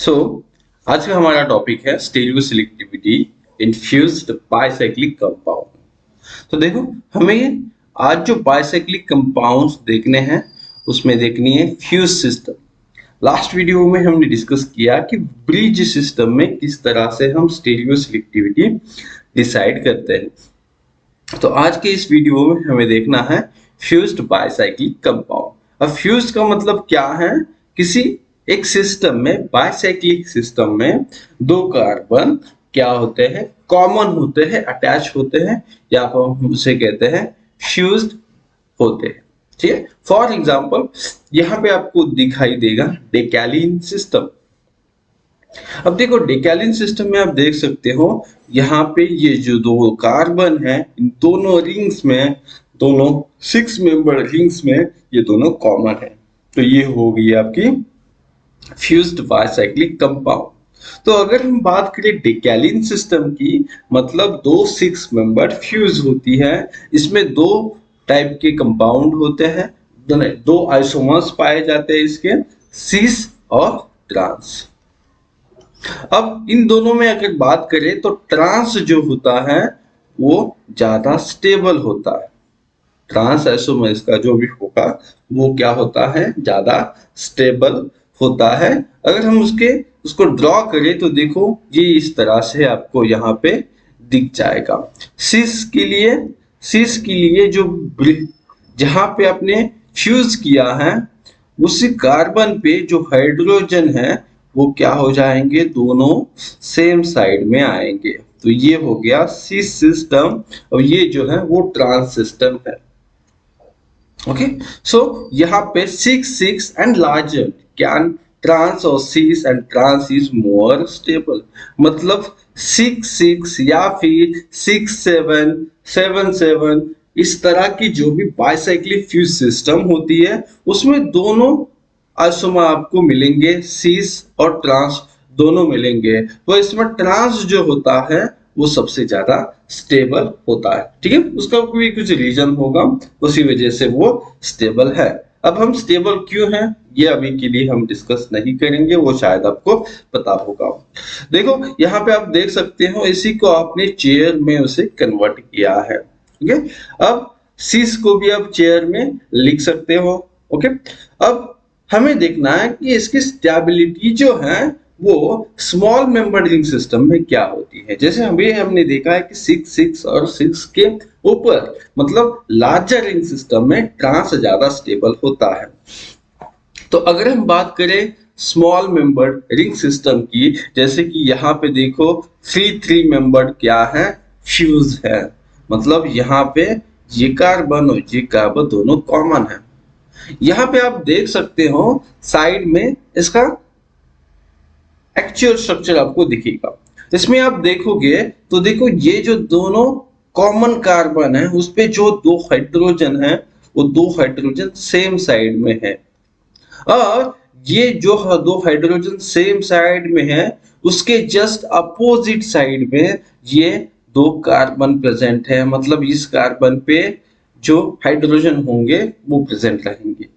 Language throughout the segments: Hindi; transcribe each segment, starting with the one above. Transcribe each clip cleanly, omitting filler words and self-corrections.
सो आज का हमारा टॉपिक है स्टीरियो सिलेक्टिविटी इन फ्यूज्ड बाइसाइक्लिक कंपाउंड। तो देखो, हमें आज जो बाइसाइक्लिक कंपाउंड्स देखने हैं उसमें देखनी है फ्यूज सिस्टम। लास्ट वीडियो में हमने डिस्कस किया कि ब्रिज सिस्टम में किस तरह से हम स्टीरियो सिलेक्टिविटी डिसाइड करते हैं। तो आज के इस वीडियो में हमें देखना है फ्यूज्ड बाइसाइक्लिक कंपाउंड। अब फ्यूज का मतलब क्या है? किसी एक सिस्टम में, बाइसाइक्लिक सिस्टम में दो कार्बन क्या होते हैं, कॉमन होते हैं, अटैच होते हैं, या फिर हम उसे कहते हैं फ्यूज्ड होते हैं। ठीक है, फॉर एग्जांपल यहाँ पे आपको दिखाई देगा डेकैलिन सिस्टम। अब देखो, डेकैलिन सिस्टम में आप देख सकते हो यहाँ पे ये जो दो कार्बन है, इन दोनों रिंग्स में, दोनों 6 मेंबर रिंग्स में ये दोनों कॉमन है। तो ये हो गई आपकी फ्यूज्ड बाइसाइक्लिक कंपाउंड। तो अगर हम बात करें डेकैलिन सिस्टम की, मतलब दो 6 मेंबर फ्यूज होती है। इसमें दो टाइप के कंपाउंड होते हैं, दो आइसोमर्स पाए जाते हैं इसके, सिस और ट्रांस। अब इन दोनों में अगर बात करें तो ट्रांस जो होता है वो ज्यादा स्टेबल होता है। ट्रांस आइसोमर्स का जो भी होगा वो क्या होता है, ज्यादा स्टेबल होता है। अगर हम उसको ड्रॉ करें तो देखो ये इस तरह से आपको यहाँ पे दिख जाएगा। सिस के लिए जो जहां पे आपने फ्यूज किया है उसी कार्बन पे जो हाइड्रोजन है वो क्या हो जाएंगे, दोनों सेम साइड में आएंगे। तो ये हो गया सिस सिस्टम और ये जो है वो ट्रांस सिस्टम है। ओके, सो यहाँ पे 6 एंड लार्जर कैन ट्रांस और cis and trans is more stable. मतलब 6 या फिर 6 7 इस तरह की जो भी बाइसाइक्लिक फ्यूज सिस्टम होती है उसमें दोनों आइसोमर आपको मिलेंगे, सिस और ट्रांस दोनों मिलेंगे। तो इसमें ट्रांस जो होता है वो सबसे ज्यादा स्टेबल होता है। ठीक है, उसका कोई कुछ रीजन होगा, उसी वजह से वो स्टेबल है। अब हम स्टेबल क्यों हैं ये अभी के लिए हम डिस्कस नहीं करेंगे, वो शायद आपको पता होगा। देखो यहाँ पे आप देख सकते हो इसी को आपने चेयर में उसे कन्वर्ट किया है। ओके, अब सिस को भी आप चेयर में लिख सकते हो। ओके, अब हमें देखना है कि इसकी स्टेबिलिटी जो है वो स्मॉल मेंबर रिंग सिस्टम में क्या होती है। जैसे हमने देखा है कि 6 और 6 के ऊपर, मतलब लार्जर रिंग सिस्टम में ट्रांस ज्यादा स्टेबल होता है। तो अगर हम बात करें स्मॉल मेंबर रिंग सिस्टम की, जैसे कि यहाँ पे देखो 3 मेंबर क्या है, फ्यूज है। मतलब यहाँ पे ये कार्बन और ये कार्बन दोनों कॉमन है। यहाँ पे आप देख सकते हो साइड में इसका एक्चुअल स्ट्रक्चर आपको दिखेगा। इसमें आप देखोगे तो देखो ये जो दोनों कॉमन कार्बन है उस पे जो दो हाइड्रोजन है वो दो हाइड्रोजन सेम साइड में है, और ये जो दो हाइड्रोजन सेम साइड में है उसके जस्ट अपोजिट साइड में ये दो कार्बन प्रेजेंट है। मतलब इस कार्बन पे जो हाइड्रोजन होंगे वो प्रेजेंट रहेंगे।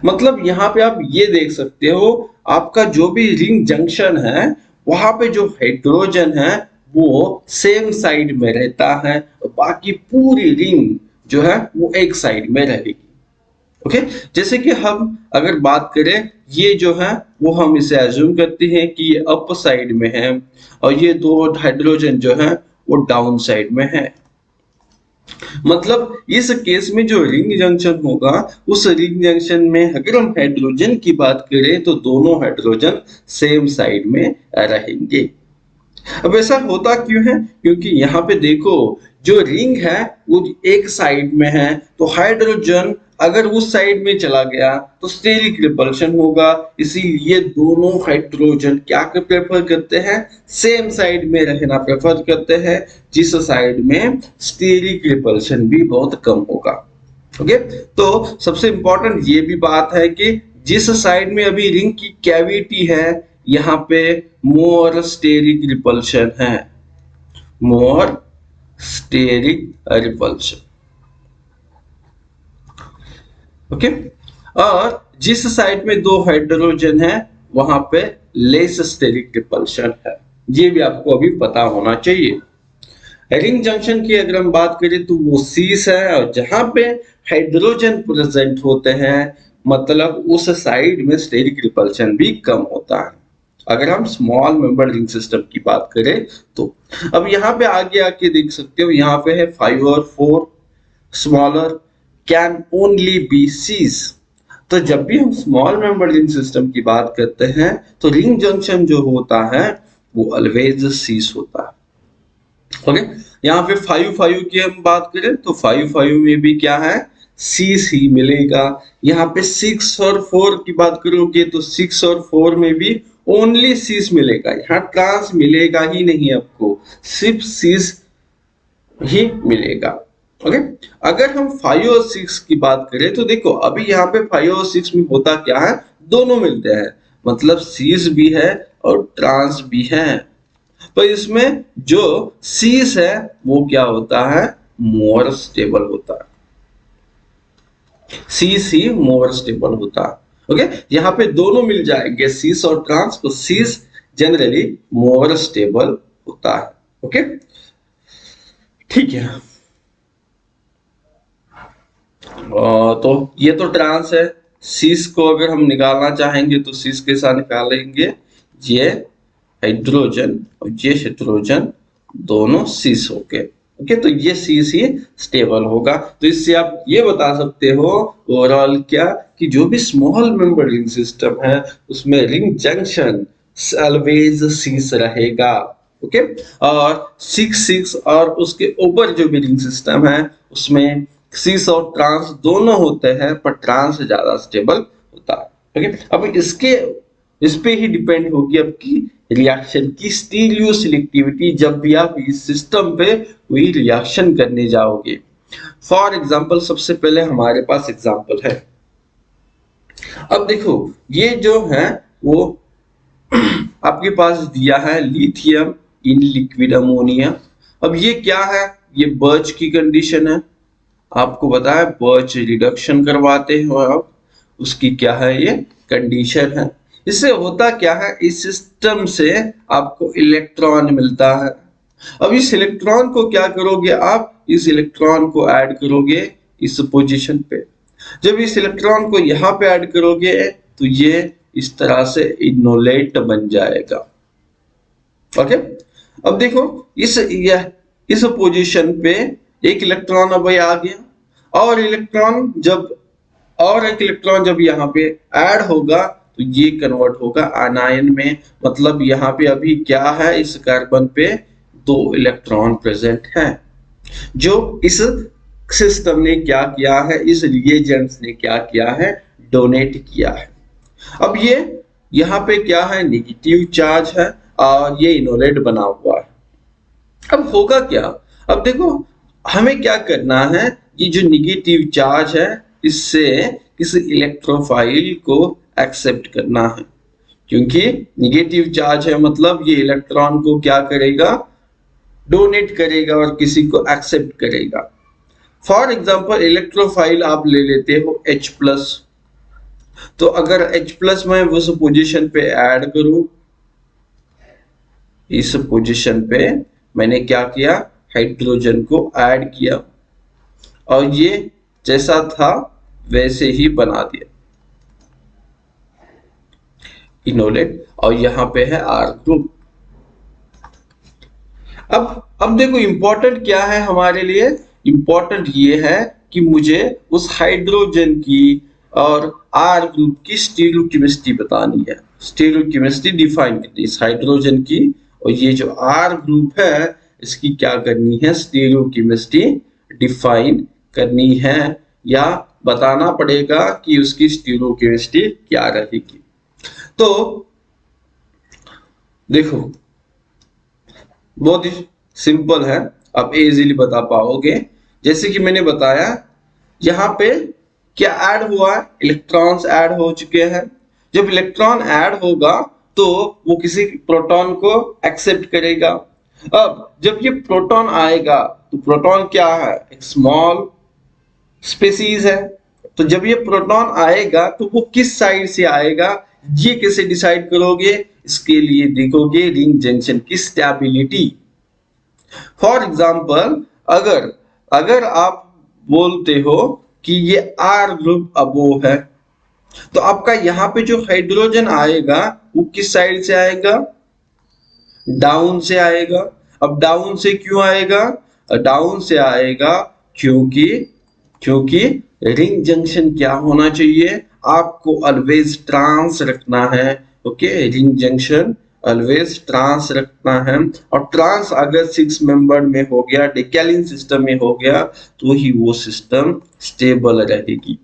मतलब यहाँ पे आप ये देख सकते हो आपका जो भी रिंग जंक्शन है वहां पे जो हाइड्रोजन है वो सेम साइड में रहता है और बाकी पूरी रिंग जो है वो एक साइड में रहेगी। ओके, जैसे कि हम अगर बात करें ये जो है वो हम इसे एज्यूम करते हैं कि ये अप साइड में है और ये दो हाइड्रोजन जो है वो डाउन साइड में है। मतलब इस केस में जो रिंग जंक्शन होगा उस रिंग जंक्शन में अगर हम हाइड्रोजन की बात करें तो दोनों हाइड्रोजन सेम साइड में रहेंगे। अब ऐसा होता क्यों है? क्योंकि यहाँ पे देखो जो रिंग है वो एक साइड में है, तो हाइड्रोजन अगर उस साइड में चला गया तो स्टेरिक रिपल्शन होगा। इसीलिए दोनों हाइड्रोजन क्या प्रेफर करते हैं, सेम साइड में रहना प्रेफर करते हैं, जिस साइड में स्टेरिक रिपल्शन भी बहुत कम होगा। ओके, तो सबसे इंपॉर्टेंट ये भी बात है कि जिस साइड में अभी रिंग की कैविटी है यहाँ पे मोर स्टेरिक रिपल्शन है, मोर स्टेरिक रिपल्शन। ओके, और जिस साइड में दो हाइड्रोजन है वहां पे लेस स्टेरिक रिपल्शन है। ये भी आपको अभी पता होना चाहिए। रिंग जंक्शन की अगर हम बात करें तो वो सीस है, और जहां पे हाइड्रोजन प्रेजेंट होते हैं मतलब उस साइड में स्टेरिक रिपल्शन भी कम होता है, अगर हम स्मॉल मेंबर रिंग सिस्टम की बात करें तो। अब यहाँ पे आगे आके देख सकते हो, यहाँ पे है 5 और 4 smaller can only be cis. तो जब भी हम स्मॉल मेंबर रिंग सिस्टम की बात करते हैं तो रिंग जंक्शन जो होता है वो ऑलवेज सीस होता है। ओके, यहाँ पे 5 की हम बात करें तो 5 में भी क्या है, सीस ही मिलेगा। यहाँ पे 6 और 4 की बात करोगे तो 6 और 4 में भी ओनली सीस मिलेगा, यहाँ ट्रांस मिलेगा ही नहीं, आपको सिर्फ सीस ही मिलेगा। ओके, अगर हम 5 और 6 की बात करें तो देखो अभी यहाँ पे 5 और 6 में होता क्या है, दोनों मिलते हैं, मतलब सीस भी है और ट्रांस भी है। तो इसमें जो सीस है वो क्या होता है, मोर स्टेबल होता है, सीस ही मोर स्टेबल होता है। ओके, यहाँ पे दोनों मिल जाएंगे सीस और ट्रांस, तो सीस जनरली मोर स्टेबल होता है। ओके, ठीक है। तो ये तो ट्रांस है। सीस को अगर हम निकालना चाहेंगे तो सीस के साथ निकालेंगे, ये हाइड्रोजन और ये हाइड्रोजन दोनों सीस हो गए। ओके, तो ये सीस ही स्टेबल होगा। तो इससे आप ये बता सकते हो ओवरऑल क्या, कि जो भी स्मॉल मेंबर रिंग सिस्टम है उसमें रिंग जंक्शन ऑलवेज सीस रहेगा। ओके, और 6 और उसके ऊपर जो भी रिंग सिस्टम है उसमें सीस और ट्रांस दोनों होते हैं, पर ट्रांस ज्यादा स्टेबल होता है। ओके, अब इस पे ही डिपेंड होगी आपकी रिएक्शन की स्टीरियो सिलेक्टिविटी, जब भी आप इस सिस्टम पे कोई रिएक्शन करने जाओगे। फॉर एग्जांपल सबसे पहले हमारे पास एग्जांपल है, अब देखो ये जो है वो आपके पास दिया है लिथियम इन लिक्विड अमोनिया। अब ये क्या है, ये बर्च की कंडीशन है, आपको बताया बर्च रिडक्शन करवाते हो आप, उसकी क्या है ये कंडीशन है। इससे होता क्या है, इस सिस्टम से आपको इलेक्ट्रॉन मिलता है। अब इस इलेक्ट्रॉन को क्या करोगे आप, इस इलेक्ट्रॉन को ऐड करोगे इस पोजीशन पे। जब इस इलेक्ट्रॉन को यहाँ पे ऐड करोगे तो ये इस तरह से इनोलेट बन जाएगा। ओके, अब देखो इस पोजीशन पे एक इलेक्ट्रॉन अब आ गया, और एक इलेक्ट्रॉन जब यहाँ पे ऐड होगा तो ये कन्वर्ट होगा आनायन में। मतलब यहाँ पे अभी क्या है, इस कार्बन पे 2 इलेक्ट्रॉन प्रेजेंट हैं। जो इस सिस्टम ने क्या किया है, इस रिएजेंट्स ने क्या किया है, डोनेट किया है। अब ये यहाँ पे क्या है, नेगेटिव चार्ज है और ये इनोलेट बना हुआ है। अब होगा क्या, अब देखो हमें क्या करना है, ये जो नेगेटिव चार्ज है इससे किसी इलेक्ट्रोफाइल को एक्सेप्ट करना है, क्योंकि नेगेटिव चार्ज है मतलब ये इलेक्ट्रॉन को क्या करेगा, डोनेट करेगा और किसी को एक्सेप्ट करेगा। फॉर एग्जांपल इलेक्ट्रोफाइल आप ले लेते हो H+, तो अगर H+ में उस पोजीशन पे ऐड करूं, इस पोजीशन पे मैंने क्या किया, हाइड्रोजन को ऐड किया और ये जैसा था वैसे ही बना दिया इनोलेट, और यहां पे है R ग्रुप। अब देखो इंपॉर्टेंट क्या है हमारे लिए, इंपॉर्टेंट ये है कि मुझे उस हाइड्रोजन की और R ग्रुप की स्टीरियोकेमिस्ट्री बतानी है, स्टीरियोकेमिस्ट्री डिफाइन करनी है इस हाइड्रोजन की, और ये जो R ग्रुप है इसकी क्या करनी है, स्टीरियोकेमिस्ट्री डिफाइन करनी है, या बताना पड़ेगा कि उसकी स्टीरियोकेमिस्ट्री क्या रहेगी। तो देखो बहुत ही सिंपल है, आप इजीली बता पाओगे। जैसे कि मैंने बताया यहाँ पे क्या ऐड हुआ है, इलेक्ट्रॉन्स ऐड हो चुके हैं। जब इलेक्ट्रॉन ऐड होगा तो वो किसी प्रोटॉन को एक्सेप्ट करेगा। अब जब ये प्रोटॉन आएगा तो प्रोटॉन क्या है, एक स्मॉल स्पीसीज है, तो जब ये प्रोटॉन आएगा तो वो किस साइड से आएगा, ये कैसे डिसाइड करोगे? इसके लिए देखोगे रिंग जंक्शन की स्टेबिलिटी। फॉर एग्जाम्पल, अगर अगर आप बोलते हो कि ये R ग्रुप अबोव है, तो आपका यहाँ पे जो हाइड्रोजन आएगा वो किस साइड से आएगा? डाउन से आएगा। अब डाउन से क्यों आएगा? डाउन से आएगा क्योंकि क्योंकि रिंग जंक्शन क्या होना चाहिए? आपको ऑलवेज ट्रांस रखना है। Okay, ring junction always trans रखना है, और ट्रांस अगर 6 मेंबर में हो गया, डेकेलिन सिस्टम में हो गया, तो ही वो सिस्टम स्टेबल रहेगी।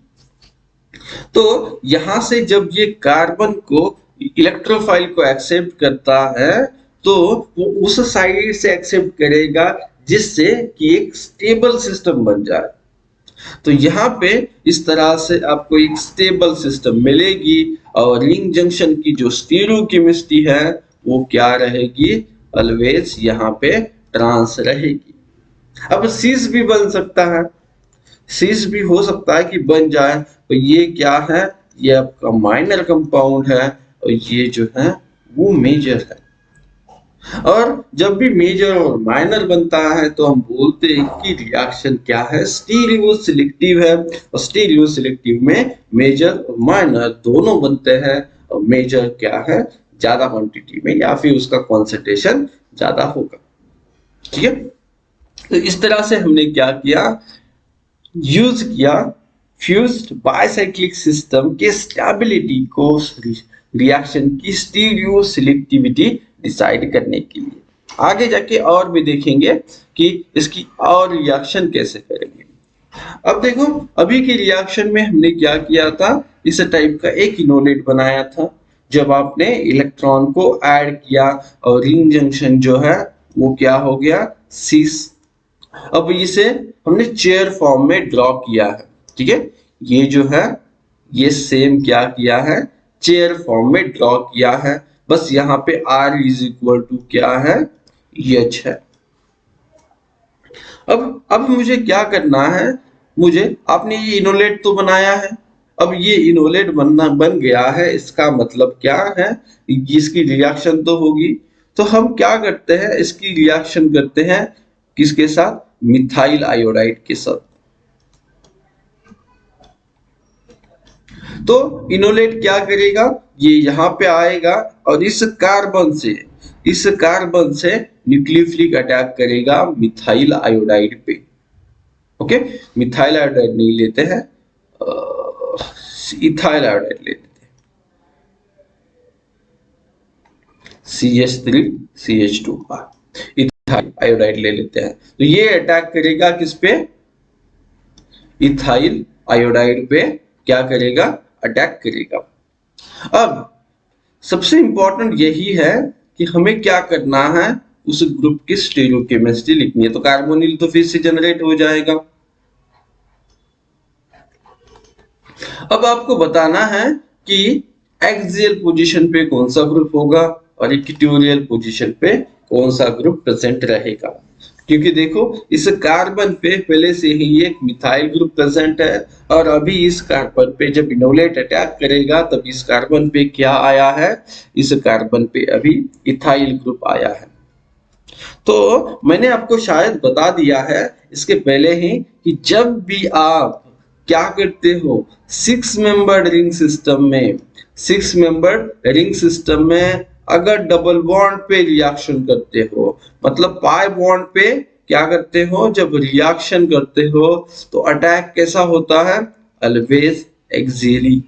तो यहां से जब ये कार्बन को इलेक्ट्रोफाइल को एक्सेप्ट करता है, तो वो उस साइड से एक्सेप्ट करेगा जिससे कि एक स्टेबल सिस्टम बन जाए। तो यहाँ पे इस तरह से आपको एक स्टेबल सिस्टम मिलेगी, और रिंग जंक्शन की जो स्टीरियोकेमिस्ट्री है वो क्या रहेगी? ऑलवेज यहाँ पे ट्रांस रहेगी। अब सीस भी बन सकता है, सीस भी हो सकता है कि बन जाए। तो ये क्या है? ये आपका माइनर कंपाउंड है, और ये जो है वो मेजर है। और जब भी मेजर और माइनर बनता है तो हम बोलते हैं कि रिएक्शन क्या है? स्टीरियो सिलेक्टिव है। और स्टीरियो सिलेक्टिव में मेजर और माइनर दोनों बनते हैं, और मेजर क्या है? ज्यादा क्वांटिटी में, या फिर उसका कॉन्सेंट्रेशन ज्यादा होगा। ठीक है, तो इस तरह से हमने क्या किया? यूज किया फ्यूज्ड बाइसाइक्लिक सिस्टम के स्टेबिलिटी को रिएक्शन की स्टीरियो सिलेक्टिविटी डिसाइड करने के लिए। आगे जाके और भी देखेंगे कि इसकी और रिएक्शन कैसे करेंगे। अब देखो, अभी के रिएक्शन में हमने क्या किया था? इस टाइप का एक इनोलेट बनाया था। जब आपने इलेक्ट्रॉन को ऐड किया, और रिंग जंक्शन जो है वो क्या हो गया? सीस। अब इसे हमने चेयर फॉर्म में ड्रॉ किया है। ठीक है, ये जो है ये सेम क्या किया है? चेयर फॉर्म में ड्रॉ किया है। बस यहाँ पे R इज इक्वल टू क्या है? H है। अब मुझे क्या करना है? मुझे, आपने ये इनोलेट तो बनाया है, अब ये इनोलेट बन गया है, इसका मतलब क्या है? इसकी रिएक्शन तो होगी। तो हम क्या करते हैं? इसकी रिएक्शन करते हैं किसके साथ? मिथाइल आयोडाइड के साथ। तो इनोलेट क्या करेगा? ये यहाँ पे आएगा, और इस कार्बन से न्यूक्लियोफिलिक अटैक करेगा मिथाइल आयोडाइड पे। ओके, मिथाइल आयोडाइड नहीं लेते हैं, इथाइल आयोडाइड लेते हैं, CH3CH2, इथाइल आयोडाइड ले लेते हैं। तो ये अटैक करेगा किस पे? इथाइल आयोडाइड पे क्या करेगा? अटैक करेगा। अब सबसे इंपॉर्टेंट यही है कि हमें क्या करना है? उस ग्रुप की स्टीरियोकेमिस्ट्री लिखनी है। तो कार्बोनिल तो फिर से जनरेट हो जाएगा। अब आपको बताना है कि एक्सियल पोजीशन पे कौन सा ग्रुप होगा, और इक्वेटोरियल पोजीशन पे कौन सा ग्रुप प्रेजेंट रहेगा। क्योंकि देखो, इस कार्बन पे पहले से ही एक मिथाइल ग्रुप प्रेजेंट है, और अभी इस कार्बन पे जब इनोलेट अटैक करेगा तब इस कार्बन पे क्या आया है? इस कार्बन पे अभी इथाइल ग्रुप आया है। तो मैंने आपको शायद बता दिया है इसके पहले ही कि जब भी आप क्या करते हो, 6 मेंबर्ड रिंग सिस्टम में अगर डबल बॉन्ड पे रिएक्शन करते हो, मतलब पाई बॉन्ड पे क्या करते हो? जब रिएक्शन करते हो तो अटैक कैसा होता है? Always axially.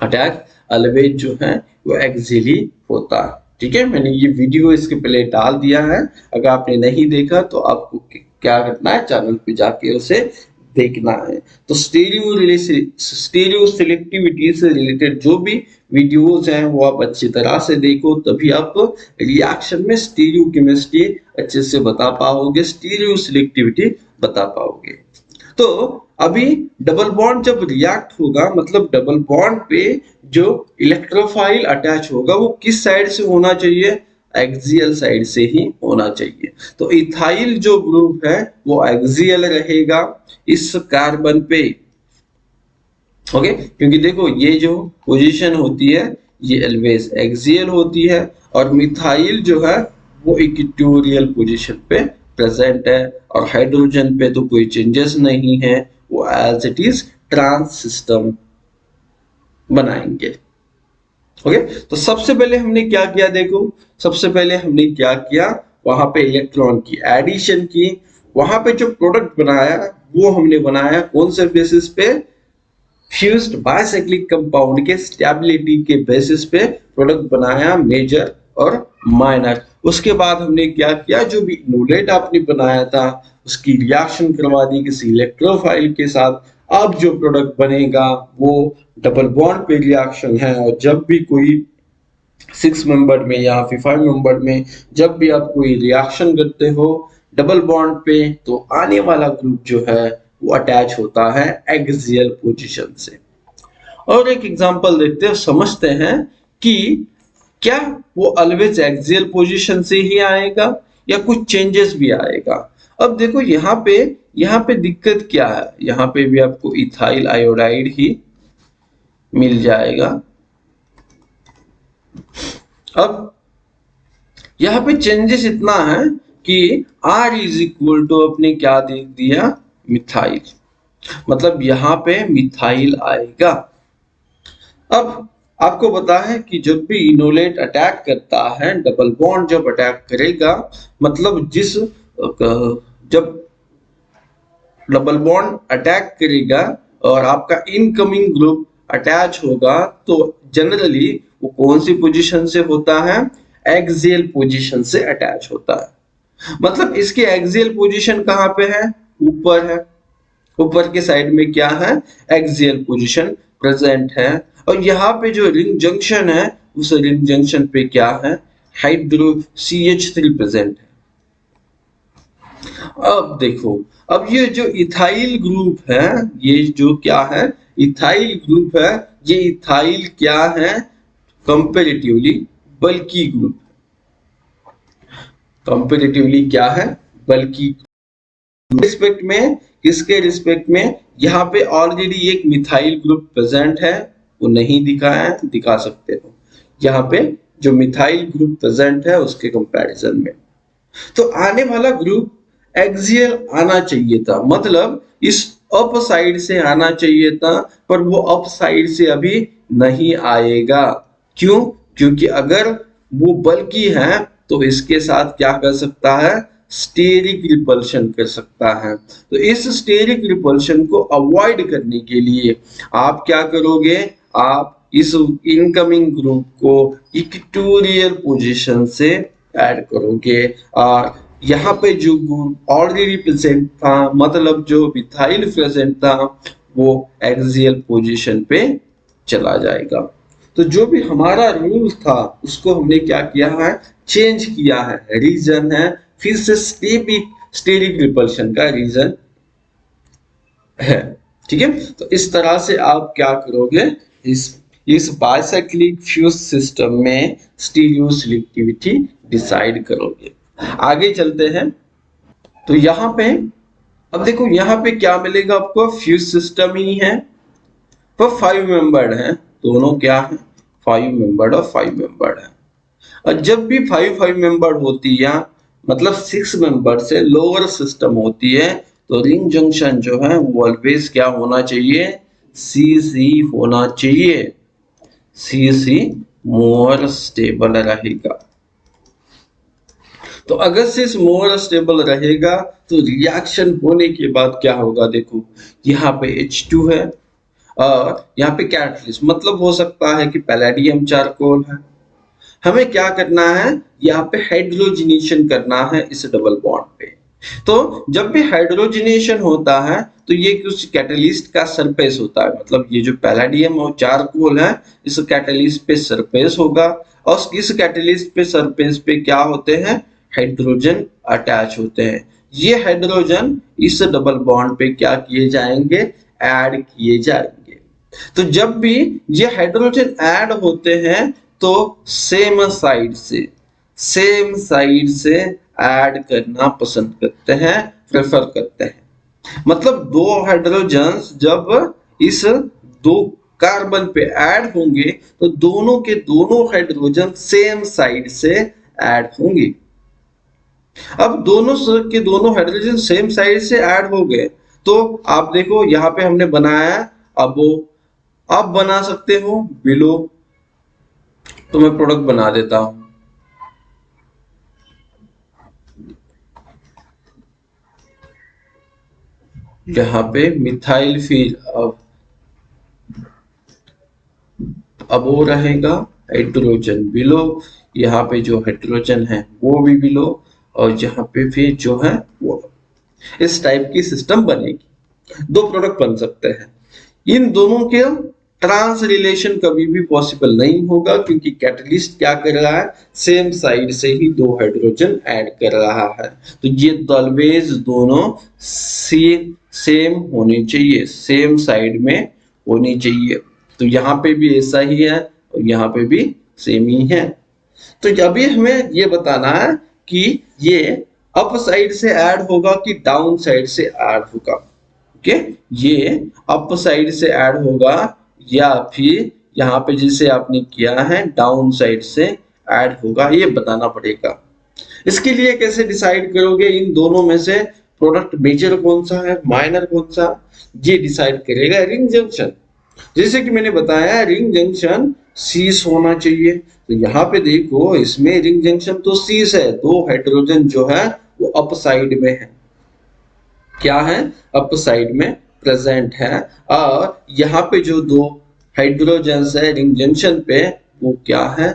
अटैक ऑलवेज जो है वो एक्सियली होता है। ठीक है, मैंने ये वीडियो इसके पहले डाल दिया है, अगर आपने नहीं देखा तो आपको क्या करना है? चैनल पे जाके उसे देखना है। तो स्टीरियो सिलेक्टिविटी से रिलेटेड जो भी वीडियोस हैं वो आप अच्छी तरह से देखो, तभी आप रिएक्शन में स्टीरियो केमिस्ट्री अच्छे से बता पाओगे, स्टीरियो सिलेक्टिविटी बता पाओगे। तो अभी डबल बॉन्ड जब रिएक्ट होगा, मतलब डबल बॉन्ड पे जो इलेक्ट्रोफाइल अटैच होगा वो किस साइड से होना चाहिए? एक्सियल साइड से ही होना चाहिए। तो इथाइल जो ग्रुप है वो एक्सियल रहेगा। इस कार्बन पे ओके, क्योंकि देखो ये जो पोजीशन होती है ये ऑलवेज एक्सियल होती है और मिथाइल जो है वो इक्वेटोरियल पोजीशन पे प्रेजेंट है और हाइड्रोजन पे तो कोई चेंजेस नहीं है, वो as it is trans system बनाएंगे। ओके, तो सबसे पहले हमने क्या किया, देखो सबसे पहले हमने क्या किया, वहां पे इलेक्ट्रॉन की एडिशन की, वहां पे जो प्रोडक्ट बनाया वो हमने बनाया कौन से बेसिस पे, फ्यूज्ड बाइसाइक्लिक कंपाउंड के स्टेबिलिटी के बेसिस पे प्रोडक्ट बनाया मेजर और माइनर। उसके बाद हमने क्या किया, जो भी इनोलेट आपने बनाया था उसकी रिएक्शन करवा दी किसी इलेक्ट्रोफाइल के साथ। अब जो प्रोडक्ट बनेगा वो डबल बॉन्ड पे रिएक्शन है और जब भी कोई 6 मेंबर में या फिर 5 मेंबर में जब भी आप कोई रिएक्शन करते हो डबल बॉन्ड पे तो आने वाला ग्रुप जो है वो अटैच होता है एक्सियल पोजीशन से। और एक एग्जांपल देखते हैं, समझते हैं कि क्या वो ऑलवेज एक्सियल पोजीशन से ही आएगा या कुछ चेंजेस भी आएगा। अब देखो यहाँ पे दिक्कत क्या है, यहाँ पे भी आपको इथाइल आयोडाइड ही मिल जाएगा। अब यहाँ पे चेंजेस इतना है कि R इज इक्वल टू अपने क्या दे दिया, मिथाइल, मतलब यहाँ पे मिथाइल आएगा। अब आपको पता है कि जब भी इनोलेट अटैक करता है, डबल बॉन्ड जब अटैक करेगा, मतलब जब डबल बॉन्ड अटैक करेगा और आपका इनकमिंग ग्रुप अटैच होगा तो जनरली वो कौन सी पोजीशन से होता है, एक्सियल पोजीशन से अटैच होता है। मतलब इसकी एक्सियल पोजीशन कहाँ पे है, ऊपर है, ऊपर के साइड में क्या है, एक्सियल पोजीशन प्रेजेंट है। और यहाँ पे जो रिंग जंक्शन है उस रिंग जंक्शन पे क्या है, हाइड्रो CH3 प्रेजेंट है। अब देखो, अब ये जो इथाइल ग्रुप है, ये जो क्या है इथाइल ग्रुप है, ये इथाइल क्या है, कंपैरेटिवली बल्की ग्रुप, कंपैरेटिवली क्या है, बल्की रिस्पेक्ट में, किसके रिस्पेक्ट में, यहाँ पे ऑलरेडी एक मिथाइल ग्रुप प्रेजेंट है, वो नहीं दिखाया है, दिखा सकते हो यहाँ पे जो मिथाइल ग्रुप प्रेजेंट है उसके कंपैरिजन में। तो आने वाला ग्रुप एक्सियल आना चाहिए था, मतलब इस अप साइड से आना चाहिए था, पर वो अप साइड से अभी नहीं आएगा। क्यों, क्योंकि अगर वो बल्कि है तो इसके साथ क्या कर सकता है, स्टेरिक रिपल्शन कर सकता है। तो इस स्टेरिक रिपल्शन को अवॉइड करने के लिए आप क्या करोगे, आप इस इनकमिंग ग्रुप को इक्वेटोरियल पोजीशन से ऐड करोगे और यहाँ पे जो ग्रुप ऑलरेडी प्रेजेंट था, मतलब जो मिथाइल प्रेजेंट था, वो एक्सियल पोजीशन पे चला जाएगा। तो जो भी हमारा रूल था उसको हमने क्या किया है, चेंज किया है, रीजन है फिर से स्टेरिक रिपल्शन का रीजन है। ठीक है, तो इस तरह से आप क्या करोगे, इस बाइसाइक्लिक फ्यूज सिस्टम में स्टीरियो सिलेक्टिविटी डिसाइड करोगे। आगे चलते हैं, तो यहाँ पे अब देखो यहाँ पे क्या मिलेगा आपको, फ्यूज सिस्टम ही है पर 5 मेंबर्ड है, दोनों क्या है 5 मेंबर्ड और 5 मेंबर्ड है। और जब भी 5 मेंबर होती है, मतलब 6 मेंबर से लोअर सिस्टम होती है, तो रिंग जंक्शन जो है वो ऑलवेज क्या होना चाहिए, CC होना चाहिए, CC मोर स्टेबल रहेगा। तो अगर सिर्फ मोर स्टेबल रहेगा तो रिएक्शन होने के बाद क्या होगा, देखो यहाँ पे H2 है और यहाँ पे कैटलिस्ट, मतलब हो सकता है कि पैलेडियम चारकोल है। हमें क्या करना है, यहाँ पे हाइड्रोजनेशन करना है इस डबल बॉन्ड पे। तो जब भी हाइड्रोजनेशन होता है तो ये कुछ कैटलिस्ट का सरफेस होता है, मतलब ये जो पैलेडियम और चारकोल है इस कैटलिस्ट पे सरफेस होगा और इस कैटलिस्ट पे सरफेस पे क्या होते हैं, हाइड्रोजन अटैच होते हैं। ये हाइड्रोजन इस डबल बॉन्ड पे क्या किए जाएंगे, ऐड किए जाएंगे। तो जब भी ये हाइड्रोजन ऐड होते हैं तो सेम साइड से ऐड करना पसंद करते हैं, प्रेफर करते हैं। मतलब दो हाइड्रोजन्स जब इस दो कार्बन पे ऐड होंगे तो दोनों के दोनों हाइड्रोजन सेम साइड से ऐड होंगे। अब दोनों के दोनों हाइड्रोजन सेम साइड से ऐड हो गए तो आप देखो यहाँ पे हमने बनाया है अबोव, आप बना सकते हो बिलो, तो मैं प्रोडक्ट बना देता हूं। यहाँ पे मिथाइल फिर अब वो रहेगा हाइड्रोजन बिलो, यहाँ पे जो हाइड्रोजन है वो भी बिलो, और यहाँ पे फिर जो है वो, इस टाइप की सिस्टम बनेगी। दो प्रोडक्ट बन सकते हैं। इन दोनों के ट्रांस रिलेशन कभी भी पॉसिबल नहीं होगा क्योंकि कैटलिस्ट क्या कर रहा है, सेम साइड से ही दो हाइड्रोजन ऐड कर रहा है। तो ये ऑलवेज दोनों सेम होने चाहिए, सेम साइड में होनी चाहिए। तो यहाँ पे भी ऐसा ही है और यहाँ पे भी सेम ही है। तो अभी हमें ये बताना है कि ये अप साइड से ऐड होगा कि डाउन साइड से ऐड होगा। ओके, ये अप साइड से ऐड होगा या फिर यहाँ पे जिसे आपने किया है डाउन साइड से ऐड होगा, ये बताना पड़ेगा। इसके लिए कैसे डिसाइड करोगे इन दोनों में से प्रोडक्ट मेजर कौन सा है, माइनर कौन सा, ये डिसाइड करेगा रिंग जंक्शन। जैसे कि मैंने बताया रिंग जंक्शन सीस होना चाहिए, तो यहाँ पे देखो इसमें रिंग जंक्शन तो सीस है, दो हाइड्रोजन जो है वो अप साइड में है, क्या है, अप साइड में प्रेजेंट है, और यहाँ पे जो दो हाइड्रोजन है रिंग जंक्शन पे वो क्या है,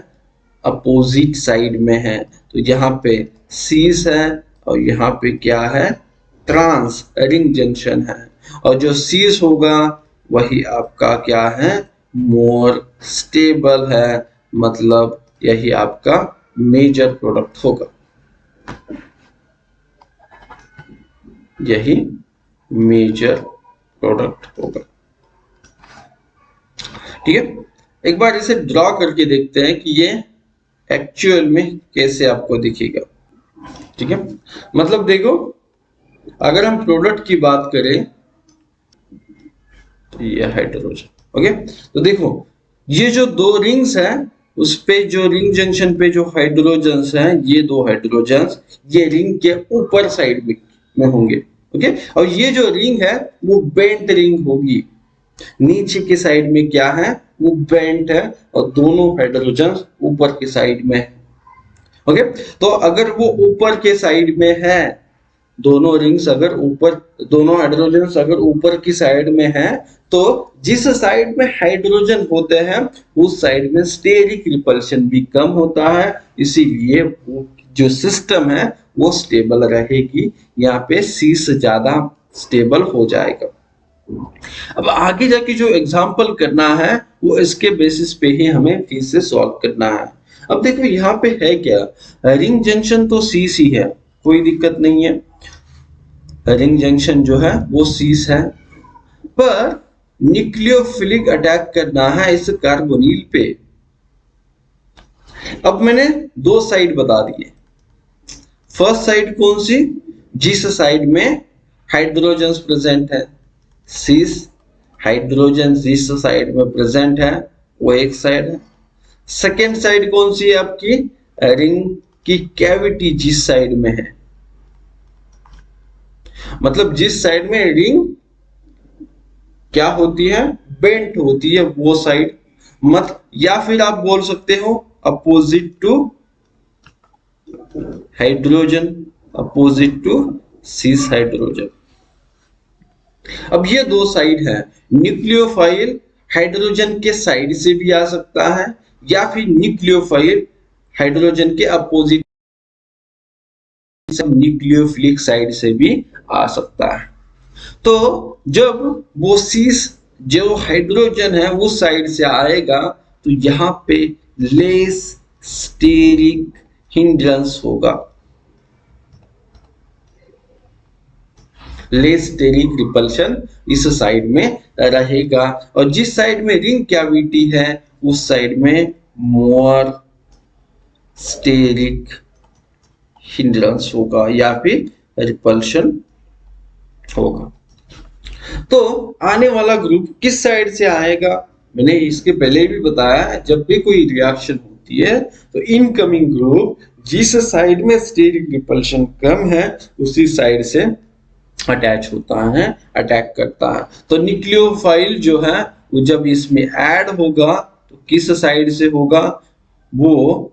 अपोजिट साइड में है। तो यहाँ पे सीस है और यहाँ पे क्या है, ट्रांस रिंग जंक्शन है, और जो सीस होगा वही आपका क्या है, मोर स्टेबल है, मतलब यही आपका मेजर प्रोडक्ट होगा, यही मेजर प्रोडक्ट होगा। ठीक है, एक बार इसे ड्रॉ करके देखते हैं कि ये एक्चुअल में कैसे आपको दिखेगा। ठीक है, मतलब देखो अगर हम प्रोडक्ट की बात करें तो ये हाइड्रोजन, ओके, तो देखो ये जो दो रिंग्स हैं उस पे जो रिंग जंक्शन पे जो हाइड्रोजन्स हैं, ये दो हाइड्रोजन्स ये रिंग के ऊपर साइड में होंगे, ओके, और ये जो रिंग है वो बेंट रिंग होगी, नीचे की साइड में क्या है, वो बेंट है और दोनों हाइड्रोजन ऊपर की साइड में है। ओके, तो अगर वो ऊपर के साइड में है, दोनों रिंग्स अगर ऊपर, दोनों हाइड्रोजन अगर ऊपर की साइड में है, तो जिस साइड में हाइड्रोजन होते हैं उस साइड में स्टेरिक रिपल्शन भी कम होता है, इसीलिए वो जो सिस्टम है वो स्टेबल रहेगी, यहाँ पे सी से ज्यादा स्टेबल हो जाएगा। अब आगे जाके जो एग्जाम्पल करना है वो इसके बेसिस पे ही हमें फिर से सॉल्व करना है। अब देखो यहाँ पे है क्या, रिंग जंक्शन तो सीस ही है, कोई दिक्कत नहीं है, रिंग जंक्शन जो है वो सीस है, पर न्यूक्लियोफिलिक अटैक करना है इस कार्बोनिल पे। अब मैंने दो साइड बता दिए, फर्स्ट साइड कौन सी, जिस साइड में हाइड्रोजन प्रेजेंट है, सीस हाइड्रोजन जिस साइड में प्रेजेंट है वो एक साइड है। सेकेंड साइड कौन सी है आपकी, रिंग की कैविटी जिस साइड में है, मतलब जिस साइड में रिंग क्या होती है, बेंट होती है वो साइड, मत या फिर आप बोल सकते हो opposite to hydrogen, opposite to cis hydrogen. अब ये दो साइड है, न्यूक्लियोफाइल हाइड्रोजन के साइड से भी आ सकता है या फिर न्यूक्लियोफाइल हाइड्रोजन के अपोजिट न्यूक्लियोफिलिक साइड से भी आ सकता है। तो जब वो सीस जो हाइड्रोजन है उस साइड से आएगा तो यहाँ पे लेस स्टेरिक हिंड्रेंस होगा, लेस स्टेरिक रिपल्शन इस साइड में रहेगा, और जिस साइड में रिंग कैविटी है उस साइड में मोर स्टेरिक हिंड्रेंस होगा या फिर रिपल्शन होगा। तो आने वाला ग्रुप किस साइड से आएगा? मैंने इसके पहले भी बताया, जब भी कोई रिएक्शन होती है तो इनकमिंग ग्रुप जिस साइड में स्टेरिक रिपल्शन कम है उसी साइड से अटैच होता है, अटैक करता है। तो न्यूक्लियोफाइल जो है वो जब इसमें ऐड होगा तो किस साइड से होगा? वो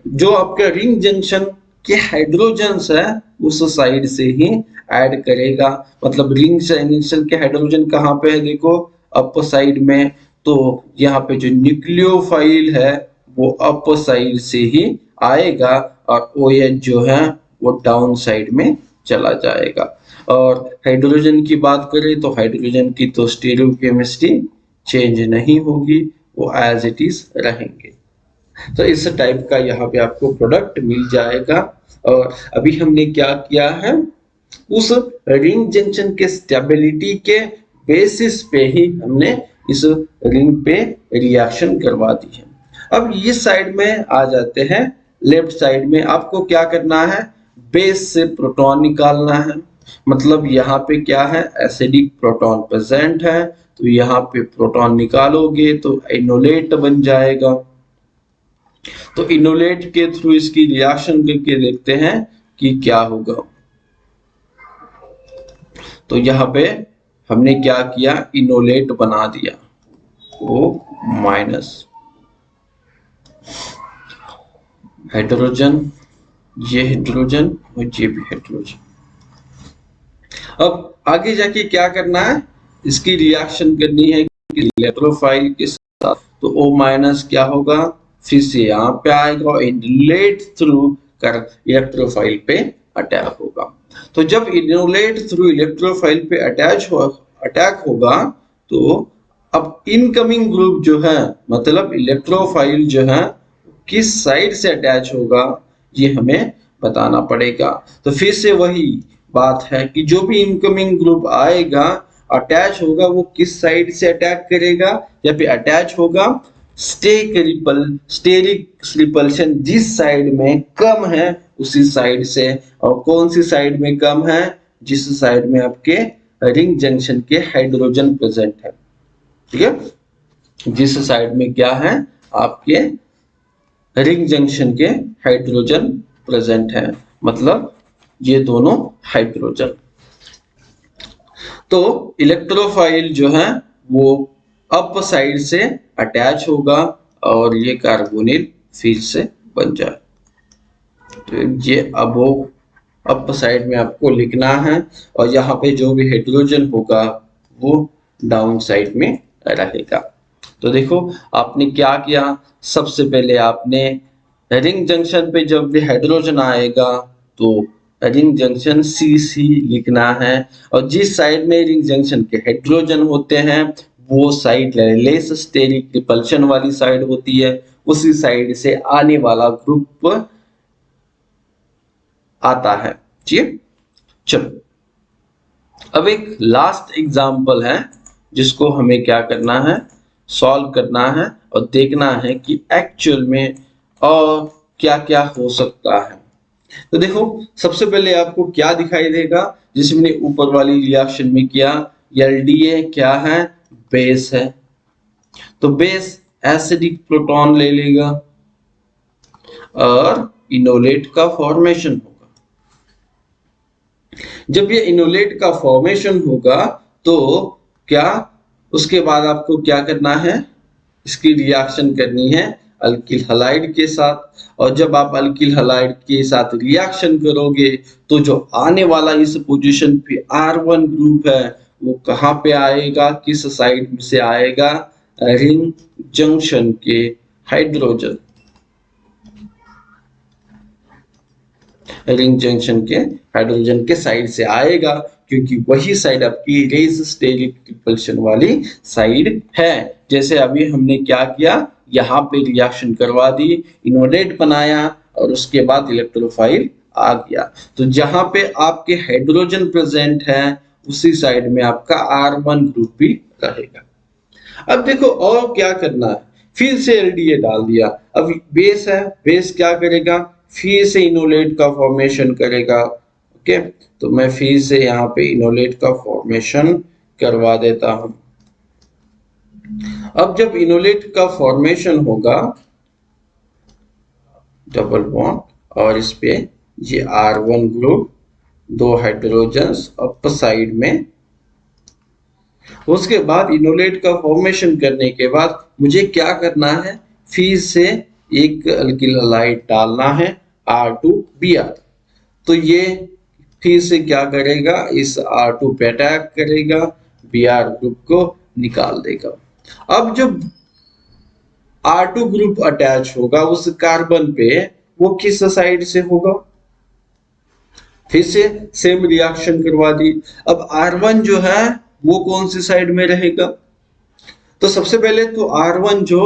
जो आपका रिंग जंक्शन के हाइड्रोजन्स है उस साइड से ही ऐड करेगा। मतलब रिंग जंक्शन के हाइड्रोजन कहाँ पे है? देखो अप साइड में। तो यहाँ पे जो न्यूक्लियोफाइल है वो अप साइड से ही आएगा और OH जो है वो डाउन साइड में चला जाएगा। और हाइड्रोजन की बात करें तो हाइड्रोजन की तो स्टीरियोकेमिस्ट्री चेंज नहीं होगी, वो एज इट इज रहेंगे। तो इस टाइप का यहाँ पे आपको प्रोडक्ट मिल जाएगा। और अभी हमने क्या किया है, उस रिंग जंक्शन के स्टेबिलिटी के बेसिस पे ही हमने इस रिंग पे रिएक्शन करवा दी है। अब इस साइड में आ जाते हैं, लेफ्ट साइड में आपको क्या करना है? बेस से प्रोटॉन निकालना है। मतलब यहाँ पे क्या है? एसिडिक प्रोटॉन प्रेजेंट है, तो यहाँ पे प्रोटॉन निकालोगे तो इनोलेट बन जाएगा। तो इनोलेट के थ्रू इसकी रिएक्शन करके देखते हैं कि क्या होगा। तो यहाँ पे हमने क्या किया? इनोलेट बना दिया, O-, हाइड्रोजन, ये हाइड्रोजन और ये भी हाइड्रोजन। अब आगे जाके क्या करना है? इसकी रिएक्शन करनी है इलेक्ट्रोफाइल के साथ। तो O- क्या होगा? फिर से यहाँ पे आएगा और इनोलेट थ्रू कर इलेक्ट्रोफाइल पे अटैक होगा। तो जब इनोलेट थ्रू इलेक्ट्रोफाइल पे अटैक होगा तो अब इनकमिंग ग्रुप जो है, मतलब इलेक्ट्रोफाइल जो है किस साइड से अटैच होगा ये हमें बताना पड़ेगा। तो फिर से वही बात है कि जो भी इनकमिंग ग्रुप आएगा अटैच होगा वो किस साइड से अटैक करेगा, या फिर अटैच होगा स्टेरिक रिपल्शन जिस साइड में कम है उसी साइड से। और कौन सी साइड में कम है? जिस साइड में आपके रिंग जंक्शन के हाइड्रोजन प्रेजेंट है। ठीक है, जिस साइड में क्या है आपके रिंग जंक्शन के हाइड्रोजन प्रेजेंट है, मतलब ये दोनों हाइड्रोजन। तो इलेक्ट्रोफाइल जो है वो अप साइड से अटैच होगा और ये कार्बोनिल फिर से बन जाए। तो ये अब अप साइड में आपको लिखना है और यहाँ पे जो भी हाइड्रोजन होगा वो डाउन साइड में रहेगा। तो देखो आपने क्या किया, सबसे पहले आपने रिंग जंक्शन पे जब भी हाइड्रोजन आएगा तो रिंग जंक्शन CC लिखना है, और जिस साइड में रिंग जंक्शन के हाइड्रोजन होते हैं वो साइड लेस स्टेरिक रिपल्शन वाली साइड होती है, उसी साइड से आने वाला ग्रुप आता है। ठीक, चलो अब एक लास्ट एग्जांपल है जिसको हमें क्या करना है, सॉल्व करना है और देखना है कि एक्चुअल में और क्या क्या हो सकता है। तो देखो सबसे पहले आपको क्या दिखाई देगा, जिसे मैंने ऊपर वाली रिएक्शन में किया, LDA क्या है? बेस है। तो बेस एसिडिक प्रोटॉन ले लेगा और इनोलेट का फॉर्मेशन होगा। जब ये इनोलेट का फॉर्मेशन होगा तो क्या उसके बाद आपको क्या करना है? इसकी रिएक्शन करनी है अल्किल हलाइड के साथ। और जब आप अल्किल हलाइड के साथ रिएक्शन करोगे तो जो आने वाला इस पोजीशन पे R1 ग्रुप है वो कहाँ पे आएगा, किस साइड से आएगा? रिंग जंक्शन के हाइड्रोजन, रिंग जंक्शन के हाइड्रोजन के साइड से आएगा, क्योंकि वही साइड आपकी रेज स्टेरिक रिपल्शन वाली साइड है। जैसे अभी हमने क्या किया, यहाँ पे रिएक्शन करवा दी, इनोलेट बनाया और उसके बाद इलेक्ट्रोफाइल आ गया। तो जहां पे आपके हाइड्रोजन प्रेजेंट है उसी साइड में आपका R1 ग्रुप भी रहेगा। अब देखो और क्या करना है, फिर से LDA डाल दिया। अब बेस है, बेस क्या करेगा? फिर से इनोलेट का फॉर्मेशन करेगा। ओके, तो मैं फिर से यहाँ पे इनोलेट का फॉर्मेशन करवा देता हूं। अब जब इनोलेट का फॉर्मेशन होगा डबल बॉन्ड और इस पे ये R1 group, 2 hydrogens up side में, उसके बाद इनोलेट का फॉर्मेशन करने के बाद मुझे क्या करना है, फिर से एक अल्किल हलाइड डालना है R2Br। तो ये फिर से क्या करेगा, इस R2 पे अटैक करेगा, Br ग्रुप को निकाल देगा। अब जब R2 ग्रुप अटैच होगा उस कार्बन पे, वो किस साइड से होगा, फिर से सेम रिएक्शन करवा दी। अब R1 जो है वो कौन सी साइड में रहेगा, तो सबसे पहले तो R1 जो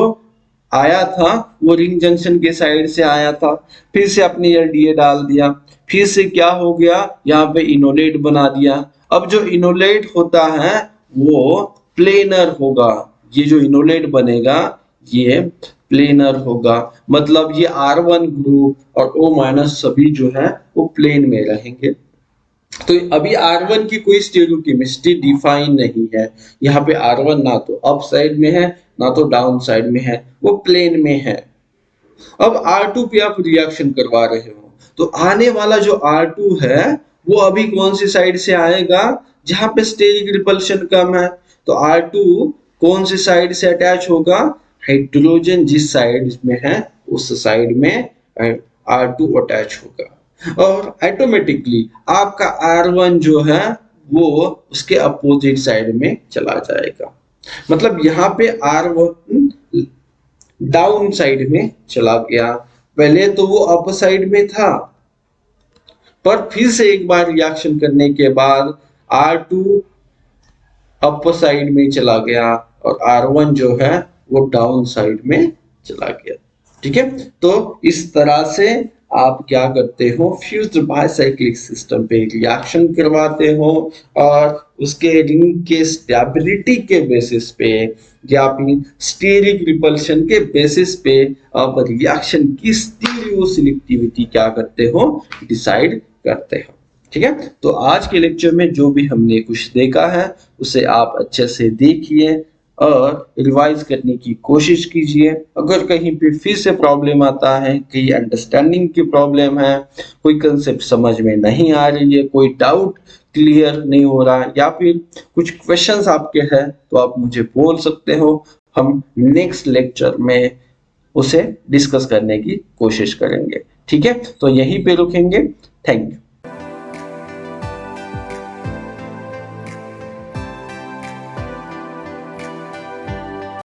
आया था वो रिंग जंक्शन के साइड से आया था, फिर से अपने एलडीए डाल दिया, फिर से क्या हो गया, यहाँ पे इनोलेट बना दिया। अब जो इनोलेट होता है वो प्लेनर होगा, ये जो इनोलेट बनेगा ये प्लेनर होगा, मतलब ये R1 ग्रुप और O- सभी जो है वो प्लेन में रहेंगे। तो अभी R1 की कोई स्टीरियोकेमिस्ट्री डिफाइन नहीं है, यहाँ पे R1 ना तो अप साइड में है ना तो डाउन साइड में है, वो प्लेन में है। अब R2 पे आप रिएक्शन करवा रहे हो तो आने वाला जो R2 है वो अभी कौन सी साइड से आएगा, जहां पे स्टेरिक रिपल्शन कम है। तो R2 कौन सी साइड से अटैच होगा, हाइड्रोजन जिस साइड में है उस साइड में R2 अटैच होगा, और ऑटोमेटिकली आपका R1 जो है वो उसके अपोजिट साइड में चला जाएगा। मतलब यहाँ पे R1 डाउन साइड में चला गया, पहले तो वो अप साइड में था, पर फिर से एक बार रिएक्शन करने के बाद R2 अप साइड में चला गया और R1 जो है वो डाउन साइड में चला गया। ठीक है, तो इस तरह से आप क्या करते हो, फ्यूज्ड बाइसाइक्लिक सिस्टम पे रिएक्शन करवाते हो और उसके रिंग के स्टेबिलिटी के बेसिस पे या फिर स्टीरिक रिपल्शन के बेसिस पे आप रिएक्शन की स्टीरियो सिलेक्टिविटी क्या करते हो, डिसाइड करते हो। ठीक है, तो आज के लेक्चर में जो भी हमने कुछ देखा है उसे आप अच्छे से देखिए और रिवाइज करने की कोशिश कीजिए। अगर कहीं पे फिर से प्रॉब्लम आता है, कहीं अंडरस्टैंडिंग की प्रॉब्लम है, कोई कंसेप्ट समझ में नहीं आ रही है, कोई डाउट क्लियर नहीं हो रहा या फिर कुछ क्वेश्चंस आपके हैं, तो आप मुझे बोल सकते हो। हम नेक्स्ट लेक्चर में उसे डिस्कस करने की कोशिश करेंगे। ठीक है, तो यहीं पे रुकेंगे। Thank you.